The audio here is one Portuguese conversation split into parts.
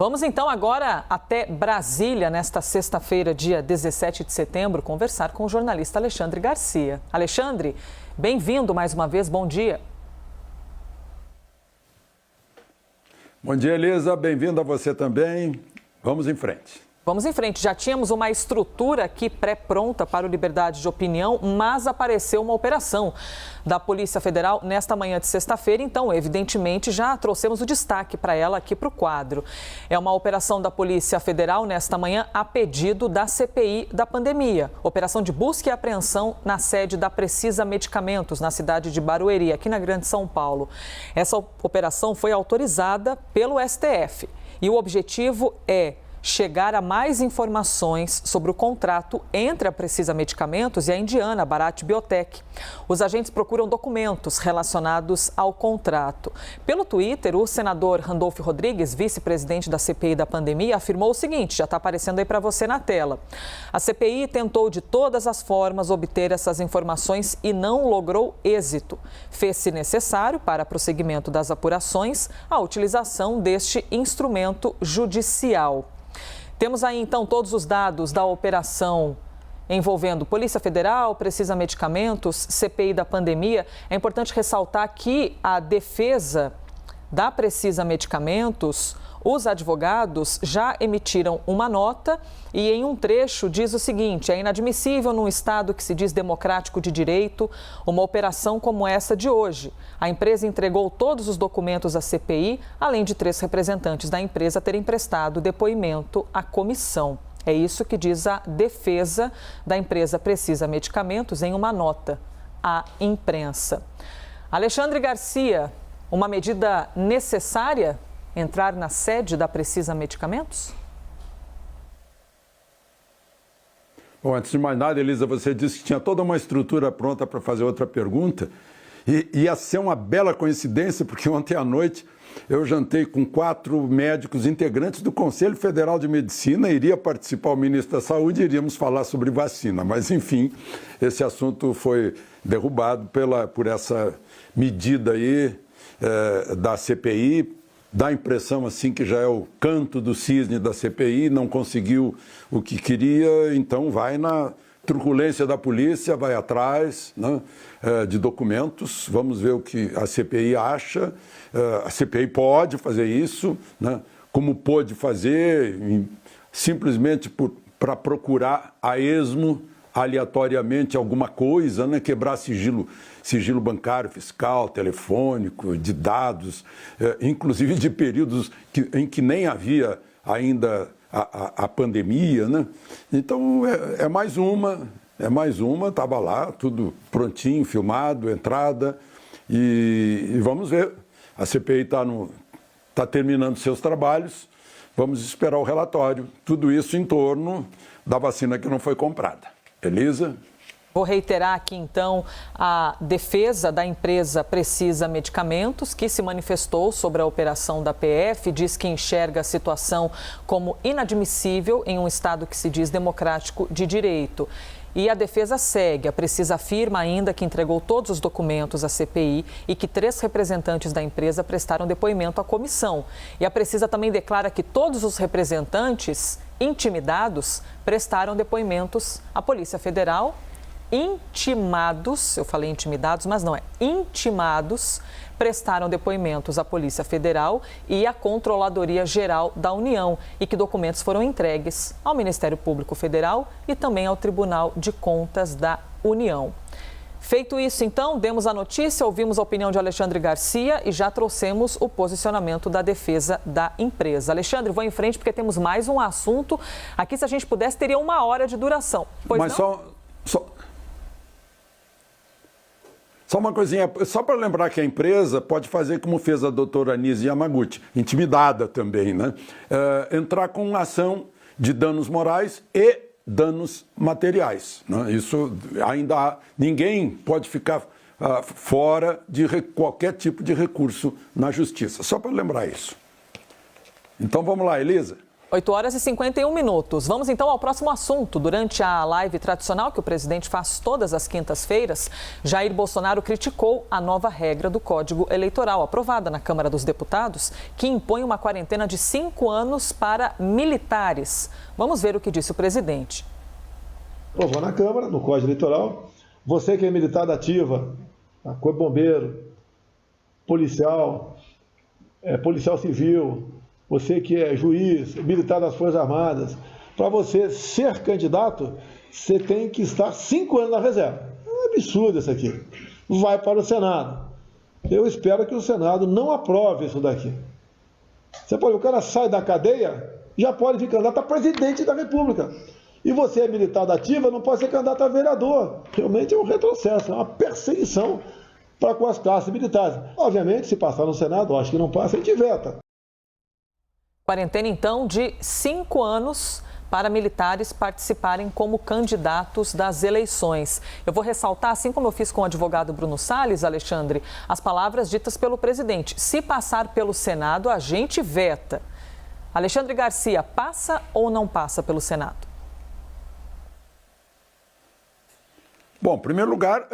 Vamos então agora até Brasília, nesta sexta-feira, dia 17 de setembro, conversar com o jornalista Alexandre Garcia. Alexandre, bem-vindo mais uma vez, bom dia. Bom dia, Elisa, bem-vindo a você também. Vamos em frente. Vamos em frente. Já tínhamos uma estrutura aqui pré-pronta para o Liberdade de Opinião, mas apareceu uma operação da Polícia Federal nesta manhã de sexta-feira. Então, evidentemente, já trouxemos o destaque para ela aqui para o quadro. É uma operação da Polícia Federal nesta manhã a pedido da CPI da pandemia. Operação de busca e apreensão na sede da Precisa Medicamentos, na cidade de Barueri, aqui na Grande São Paulo. Essa operação foi autorizada pelo STF e o objetivo é chegar a mais informações sobre o contrato entre a Precisa Medicamentos e a indiana Bharat Biotech. Os agentes procuram documentos relacionados ao contrato. Pelo Twitter, o senador Randolfo Rodrigues, vice-presidente da CPI da pandemia, afirmou o seguinte, já está aparecendo aí para você na tela. A CPI tentou de todas as formas obter essas informações e não logrou êxito. Fez-se necessário, para prosseguimento das apurações, a utilização deste instrumento judicial. Temos aí, então, todos os dados da operação envolvendo Polícia Federal, Precisa Medicamentos, CPI da pandemia. É importante ressaltar que a defesa da Precisa Medicamentos, os advogados já emitiram uma nota e em um trecho diz o seguinte: é inadmissível num Estado que se diz democrático de direito uma operação como essa de hoje. A empresa entregou todos os documentos à CPI, além de 3 representantes da empresa terem prestado depoimento à comissão. É isso que diz a defesa da empresa Precisa Medicamentos em uma nota à imprensa. Alexandre Garcia, uma medida necessária? Entrar na sede da Precisa Medicamentos? Bom, antes de mais nada, Elisa, você disse que tinha toda uma estrutura pronta para fazer outra pergunta. E ia ser uma bela coincidência, porque ontem à noite eu jantei com 4 médicos integrantes do Conselho Federal de Medicina, iria participar o ministro da Saúde e iríamos falar sobre vacina. Mas, enfim, esse assunto foi derrubado por essa medida aí da CPI. Dá a impressão assim que já é o canto do cisne da CPI, não conseguiu o que queria, então vai na truculência da polícia, vai atrás, né, de documentos. Vamos ver o que a CPI acha. A CPI pode fazer isso, né, como pôde fazer, simplesmente para procurar a esmo, aleatoriamente, alguma coisa, né, quebrar sigilo bancário, fiscal, telefônico, de dados, inclusive de períodos em que nem havia ainda a pandemia, né? Então é mais uma, estava lá, tudo prontinho, filmado, entrada, e vamos ver. A CPI está terminando seus trabalhos, vamos esperar o relatório. Tudo isso em torno da vacina que não foi comprada. Elisa? Vou reiterar aqui, então, a defesa da empresa Precisa Medicamentos, que se manifestou sobre a operação da PF, diz que enxerga a situação como inadmissível em um Estado que se diz democrático de direito. E a defesa segue. A Precisa afirma ainda que entregou todos os documentos à CPI e que 3 representantes da empresa prestaram depoimento à comissão. E a Precisa também declara que todos os representantes intimidados prestaram depoimentos à Polícia Federal. Intimados, eu falei intimidados, mas não é, intimados, prestaram depoimentos à Polícia Federal e à Controladoria Geral da União e que documentos foram entregues ao Ministério Público Federal e também ao Tribunal de Contas da União. Feito isso, então, demos a notícia, ouvimos a opinião de Alexandre Garcia e já trouxemos o posicionamento da defesa da empresa. Alexandre, vou em frente porque temos mais um assunto. Aqui, se a gente pudesse, teria 1 hora de duração. Pois mas não? Só uma coisinha, só para lembrar que a empresa pode fazer como fez a doutora Anise Yamaguchi, intimidada também, né? Entrar com uma ação de danos morais e danos materiais, né? Isso ainda ninguém pode ficar fora de qualquer tipo de recurso na justiça, só para lembrar isso. Então vamos lá, Elisa. 8h51. Vamos então ao próximo assunto. Durante a live tradicional que o presidente faz todas as quintas-feiras, Jair Bolsonaro criticou a nova regra do Código Eleitoral, aprovada na Câmara dos Deputados, que impõe uma quarentena de 5 anos para militares. Vamos ver o que disse o presidente. Aprovou na Câmara, no Código Eleitoral, você que é militar da ativa, corpo bombeiro, policial, policial civil, você que é juiz, militar das Forças Armadas, para você ser candidato, você tem que estar 5 anos na reserva. É um absurdo isso aqui. Vai para o Senado. Eu espero que o Senado não aprove isso daqui. Você pode, o cara sai da cadeia, já pode vir candidato a presidente da República. E você é militar da ativa, não pode ser candidato a vereador. Realmente é um retrocesso, é uma perseguição para com as classes militares. Obviamente, se passar no Senado, acho que não passa, a gente veta. Quarentena, então, de 5 anos para militares participarem como candidatos das eleições. Eu vou ressaltar, assim como eu fiz com o advogado Bruno Salles, Alexandre, as palavras ditas pelo presidente. Se passar pelo Senado, a gente veta. Alexandre Garcia, passa ou não passa pelo Senado? Bom, em primeiro lugar,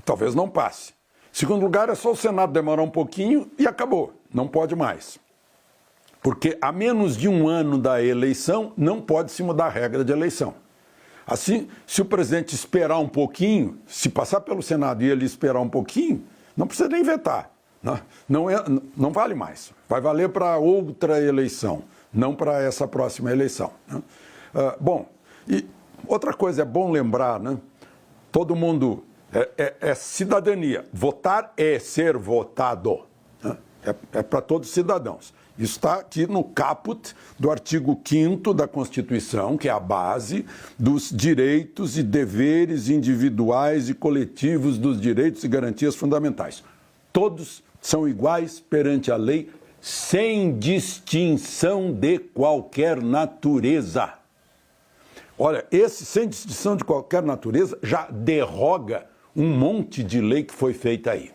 talvez não passe. Em segundo lugar, é só o Senado demorar um pouquinho e acabou. Não pode mais. Porque a menos de 1 ano da eleição, não pode se mudar a regra de eleição. Assim, se o presidente esperar um pouquinho, se passar pelo Senado e ele esperar um pouquinho, não precisa nem vetar. Não vale mais. Vai valer para outra eleição, não para essa próxima eleição. Bom, e outra coisa é bom lembrar, né? Todo mundo é cidadania. Votar é ser votado. Né? É para todos os cidadãos. Isso está aqui no caput do artigo 5º da Constituição, que é a base dos direitos e deveres individuais e coletivos dos direitos e garantias fundamentais. Todos são iguais perante a lei, sem distinção de qualquer natureza. Olha, esse sem distinção de qualquer natureza já derroga um monte de lei que foi feita aí.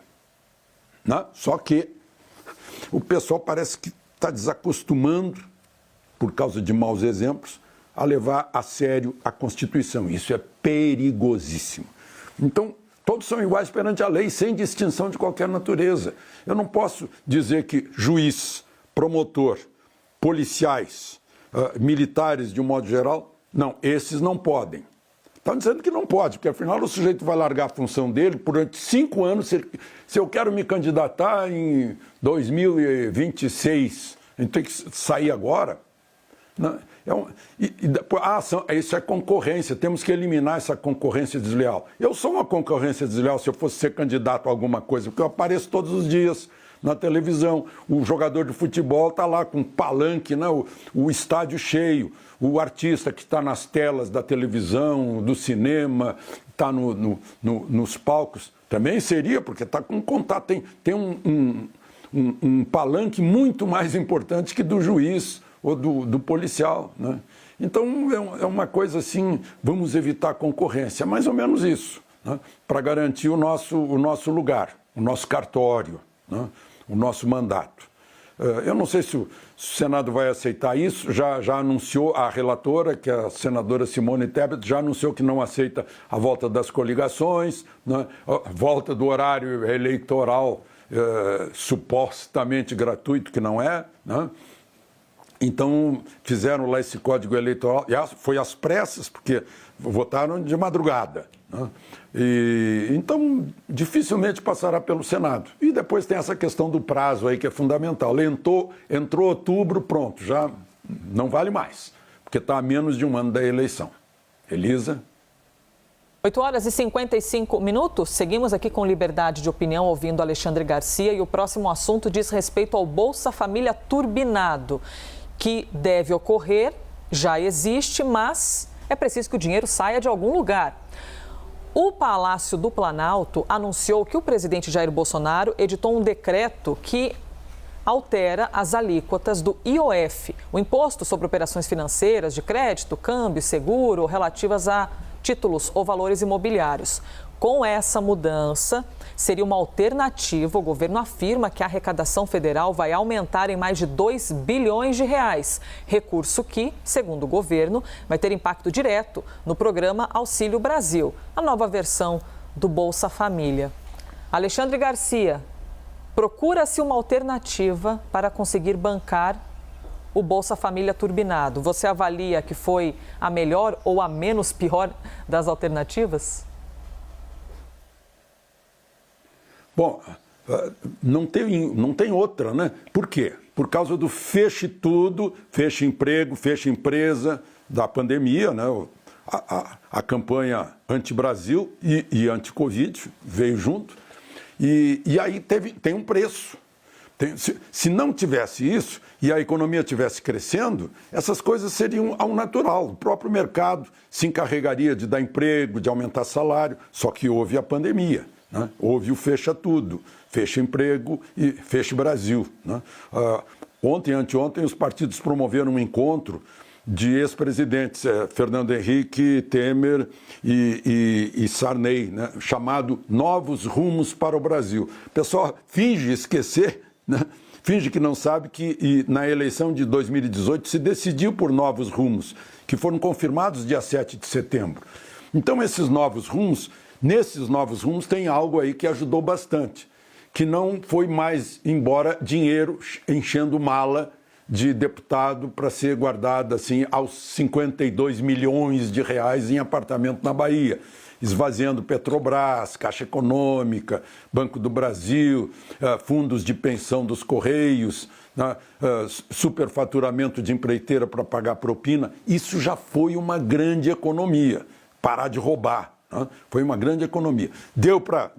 Né? Só que o pessoal parece que está desacostumando, por causa de maus exemplos, a levar a sério a Constituição. Isso é perigosíssimo. Então, todos são iguais perante a lei, sem distinção de qualquer natureza. Eu não posso dizer que juiz, promotor, policiais, militares de um modo geral, não, esses não podem. Estão dizendo que não pode, porque afinal o sujeito vai largar a função dele durante 5 anos. Se eu quero me candidatar em 2026, a gente tem que sair agora. Isso é concorrência, temos que eliminar essa concorrência desleal. Eu sou uma concorrência desleal se eu fosse ser candidato a alguma coisa, porque eu apareço todos os dias na televisão. O jogador de futebol está lá com palanque, né? O estádio cheio. O artista que está nas telas da televisão, do cinema, está nos palcos, também seria, porque está com contato. Tem um palanque muito mais importante que do juiz ou do policial. Né? Então, é uma coisa assim, vamos evitar a concorrência, mais ou menos isso, né? Para garantir o nosso lugar, o nosso cartório, né? O nosso mandato. Eu não sei se o Senado vai aceitar isso, já anunciou a relatora, que é a senadora Simone Tebet, já anunciou que não aceita a volta das coligações, né? A volta do horário eleitoral supostamente gratuito, que não é, né? Então, fizeram lá esse código eleitoral, e foi às pressas, porque votaram de madrugada, né? Então, dificilmente passará pelo Senado. E depois tem essa questão do prazo aí, que é fundamental. Entrou outubro, pronto, já não vale mais, porque está a menos de 1 ano da eleição. Elisa? 8h55. Seguimos aqui com liberdade de opinião, ouvindo Alexandre Garcia. E o próximo assunto diz respeito ao Bolsa Família turbinado, que deve ocorrer, já existe, mas é preciso que o dinheiro saia de algum lugar. O Palácio do Planalto anunciou que o presidente Jair Bolsonaro editou um decreto que altera as alíquotas do IOF, o Imposto sobre Operações Financeiras de Crédito, Câmbio, Seguro, relativas a títulos ou valores imobiliários. Com essa mudança, seria uma alternativa. O governo afirma que a arrecadação federal vai aumentar em mais de 2 bilhões de reais. Recurso que, segundo o governo, vai ter impacto direto no programa Auxílio Brasil, a nova versão do Bolsa Família. Alexandre Garcia, procura-se uma alternativa para conseguir bancar o Bolsa Família turbinado. Você avalia que foi a melhor ou a menos pior das alternativas? Bom, não tem outra, né? Por quê? Por causa do feche tudo, feche emprego, feche empresa da pandemia, né? A campanha anti-Brasil e anti-Covid veio junto. E aí tem um preço. Se não tivesse isso e a economia estivesse crescendo, essas coisas seriam ao natural. O próprio mercado se encarregaria de dar emprego, de aumentar salário, só que houve a pandemia, né? Houve o fecha tudo, fecha emprego e fecha Brasil, né? Ontem e anteontem os partidos promoveram um encontro de ex-presidentes, Fernando Henrique, Temer e Sarney, né? Chamado Novos Rumos para o Brasil. O pessoal finge esquecer, né? Finge que não sabe que na eleição de 2018 se decidiu por novos rumos, que foram confirmados dia 7 de setembro. Então, nesses novos rumos tem algo aí que ajudou bastante, que não foi mais embora dinheiro enchendo mala de deputado para ser guardado assim aos 52 milhões de reais em apartamento na Bahia, esvaziando Petrobras, Caixa Econômica, Banco do Brasil, fundos de pensão dos Correios, superfaturamento de empreiteira para pagar propina. Isso já foi uma grande economia, parar de roubar. Foi uma grande economia. Deu para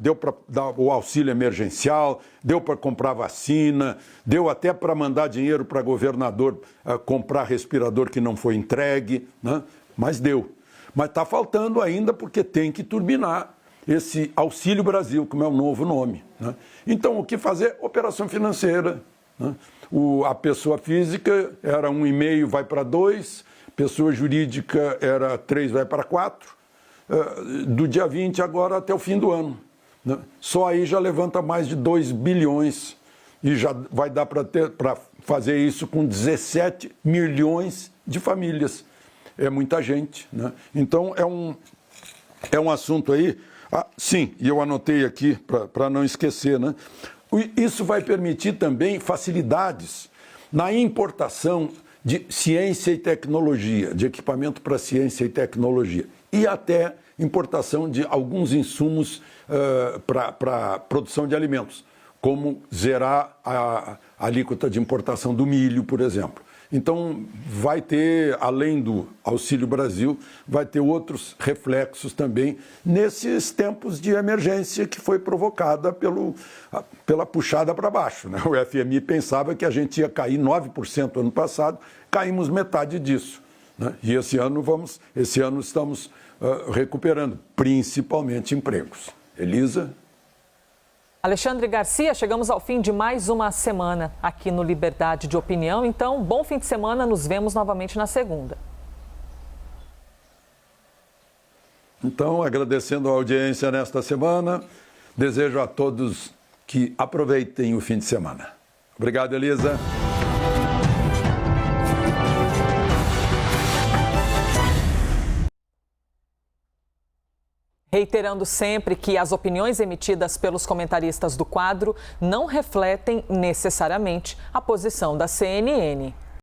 dar o auxílio emergencial, deu para comprar vacina, deu até para mandar dinheiro para governador comprar respirador que não foi entregue, né? Mas deu. Mas está faltando ainda porque tem que turbinar esse Auxílio Brasil, como é o novo nome, né? Então, o que fazer? Operação financeira, né? A pessoa física era 1,5, vai para 2, pessoa jurídica era 3, vai para 4. Do dia 20 agora até o fim do ano, né? Só aí já levanta mais de 2 bilhões e já vai dar para fazer isso com 17 milhões de famílias. É muita gente, né? Então é um assunto aí. Sim, e eu anotei aqui para não esquecer, né? Isso vai permitir também facilidades na importação de ciência e tecnologia, de equipamento para ciência e tecnologia, e até importação de alguns insumos para produção de alimentos, como zerar a alíquota de importação do milho, por exemplo. Então, vai ter, além do Auxílio Brasil, vai ter outros reflexos também nesses tempos de emergência que foi provocada pela puxada para baixo, né? O FMI pensava que a gente ia cair 9% ano passado, caímos metade disso, né? E esse ano estamos recuperando, principalmente empregos. Elisa? Alexandre Garcia, chegamos ao fim de mais uma semana aqui no Liberdade de Opinião. Então, bom fim de semana, nos vemos novamente na segunda. Então, agradecendo a audiência nesta semana, desejo a todos que aproveitem o fim de semana. Obrigado, Elisa. Reiterando sempre que as opiniões emitidas pelos comentaristas do quadro não refletem necessariamente a posição da CNN.